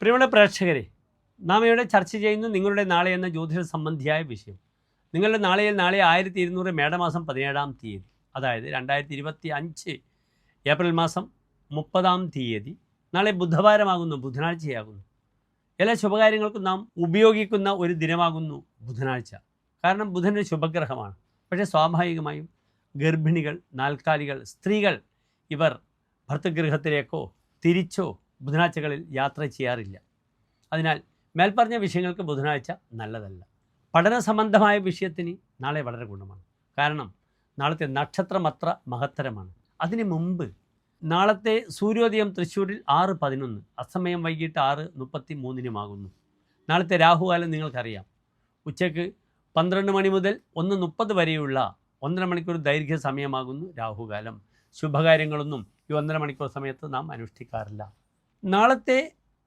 പ്രിയമുള്ള പ്രേക്ഷകരെ, നാം ഇവിടെ ചർച്ച ചെയ്യുന്നു നിങ്ങളുടെ നാളെ എന്ന ജ്യോതിഷ സംബന്ധിയായ വിഷയം. നിങ്ങളുടെ നാളെ 1200 മേടമാസം 17-ാം തീയതി, അതായത് 2025 ഏപ്രിൽ മാസം 30-ാം തീയതി, നാളെ ബുധവാരമാകുന്നു, ബുധനാഴ്ചയാകുന്നു. എല്ലാ ശുഭകാര്യങ്ങൾക്കും നാം ഉപയോഗിക്കുന്ന ഒരു ദിനമാകുന്നു ബുധനാഴ്ച. കാരണം ബുധൻ ഒരു ശുഭഗ്രഹമാണ്. പക്ഷേ സ്വാഭാവികമായും ഗർഭിണികൾ, നാൽക്കാലികൾ, സ്ത്രീകൾ ഇവർ ഭർത്തൃഗൃഹത്തിലേക്കോ തിരിച്ചോ ബുധനാഴ്ചകളിൽ യാത്ര ചെയ്യാറില്ല. അതിനാൽ മേൽപ്പറഞ്ഞ വിഷയങ്ങൾക്ക് ബുധനാഴ്ച നല്ലതല്ല. പഠന സംബന്ധമായ വിഷയത്തിന് നാളെ വളരെ ഗുണമാണ്. കാരണം നാളത്തെ നക്ഷത്രം അത്ര മഹത്തരമാണ്. അതിന് മുമ്പ് നാളത്തെ സൂര്യോദയം തൃശ്ശൂരിൽ 6:11, അസ്തമയം വൈകിട്ട് 6:33 നാളത്തെ രാഹുകാലം നിങ്ങൾക്കറിയാം. ഉച്ചയ്ക്ക് 12 മണി മുതൽ 1:30 വരെയുള്ള 1.5 മണിക്കൂർ ദൈർഘ്യ സമയമാകുന്നു രാഹുകാലം. ശുഭകാര്യങ്ങളൊന്നും ഈ 1.5 മണിക്കൂർ സമയത്ത് നാം അനുഷ്ഠിക്കാറില്ല. നാളത്തെ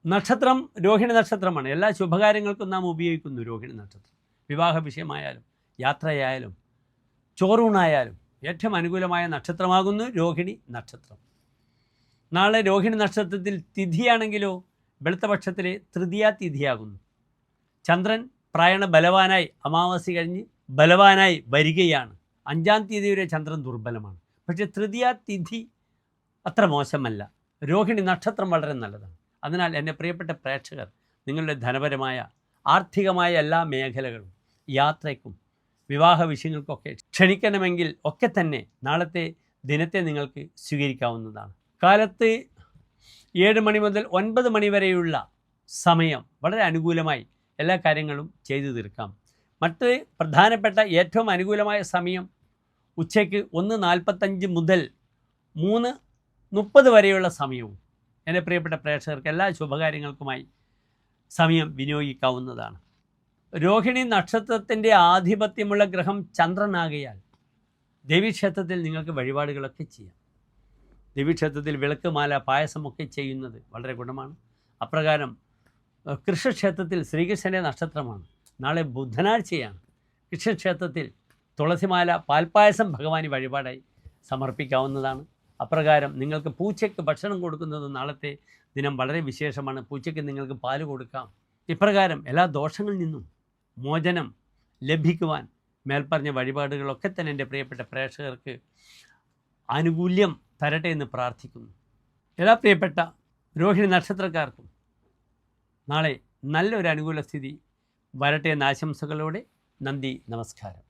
നക്ഷത്രം രോഹിണി നക്ഷത്രമാണ്. എല്ലാ ശുഭകാര്യങ്ങൾക്കും നാം ഉപയോഗിക്കുന്നു രോഹിണി നക്ഷത്രം. വിവാഹ വിഷയമായാലും യാത്രയായാലും ചോറൂണായാലും ഏറ്റവും അനുകൂലമായ നക്ഷത്രമാകുന്നു രോഹിണി നക്ഷത്രം. നാളെ രോഹിണി നക്ഷത്രത്തിൽ തിഥിയാണെങ്കിലോ വെളുത്തപക്ഷത്തിലെ തൃതീയ തിഥിയാകുന്നു. ചന്ദ്രൻ പ്രായണ ബലവാനായി അമാവാസി കഴിഞ്ഞ് ബലവാനായി വരികയാണ്. 5-ാം തീയതി വരെ ചന്ദ്രൻ ദുർബലമാണ്. പക്ഷേ തൃതീയ തിഥി അത്ര മോശമല്ല. രോഹിണി നക്ഷത്രം വളരെ നല്ലതാണ്. അതിനാൽ എൻ്റെ പ്രിയപ്പെട്ട പ്രേക്ഷകർ, നിങ്ങളുടെ ധനപരമായ ആർത്ഥികമായ എല്ലാ മേഖലകളും യാത്രയ്ക്കും വിവാഹ വിഷയങ്ങൾക്കൊക്കെ ക്ഷണിക്കണമെങ്കിൽ ഒക്കെ തന്നെ നാളത്തെ ദിനത്തെ നിങ്ങൾക്ക് സ്വീകരിക്കാവുന്നതാണ്. കാലത്ത് 7 മണി മുതൽ 9 മണി വരെയുള്ള സമയം വളരെ അനുകൂലമായി എല്ലാ കാര്യങ്ങളും ചെയ്തു തീർക്കാം. മറ്റ് പ്രധാനപ്പെട്ട ഏറ്റവും അനുകൂലമായ സമയം ഉച്ചയ്ക്ക് 1:45 മുതൽ 3:30 വരെയുള്ള സമയവും എൻ്റെ പ്രിയപ്പെട്ട പ്രേക്ഷകർക്ക് എല്ലാ ശുഭകാര്യങ്ങൾക്കുമായി സമയം വിനിയോഗിക്കാവുന്നതാണ്. രോഹിണി നക്ഷത്രത്തിൻ്റെ ആധിപത്യമുള്ള ഗ്രഹം ചന്ദ്രനാകയാൽ ദേവീക്ഷേത്രത്തിൽ നിങ്ങൾക്ക് വഴിപാടുകളൊക്കെ ചെയ്യാം. ദേവീക്ഷേത്രത്തിൽ വിളക്ക്, മാല, പായസമൊക്കെ ചെയ്യുന്നത് വളരെ ഗുണമാണ്. അപ്രകാരം കൃഷ്ണക്ഷേത്രത്തിൽ ശ്രീകൃഷ്ണൻ്റെ നക്ഷത്രമാണ്. നാളെ ബുധനാഴ്ചയാണ്. കൃഷ്ണക്ഷേത്രത്തിൽ തുളസിമാല, പാൽപ്പായസം ഭഗവാന് വഴിപാടായി സമർപ്പിക്കാവുന്നതാണ്. അപ്രകാരം നിങ്ങൾക്ക് പൂച്ചയ്ക്ക് ഭക്ഷണം കൊടുക്കുന്നത് നാളത്തെ ദിനം വളരെ വിശേഷമാണ്. പൂച്ചയ്ക്ക് നിങ്ങൾക്ക് പാല് കൊടുക്കാം. ഇപ്രകാരം എല്ലാ ദോഷങ്ങളിൽ നിന്നും മോചനം ലഭിക്കുവാൻ മേൽപ്പറഞ്ഞ വഴിപാടുകളൊക്കെ തന്നെ എൻ്റെ പ്രിയപ്പെട്ട പ്രേക്ഷകർക്ക് ആനുകൂല്യം തരട്ടെ എന്ന് പ്രാർത്ഥിക്കുന്നു. എല്ലാ പ്രിയപ്പെട്ട രോഹിണി നക്ഷത്രക്കാർക്കും നാളെ നല്ലൊരു അനുകൂല സ്ഥിതി വരട്ടെ എന്ന ആശംസകളോടെ നന്ദി, നമസ്കാരം.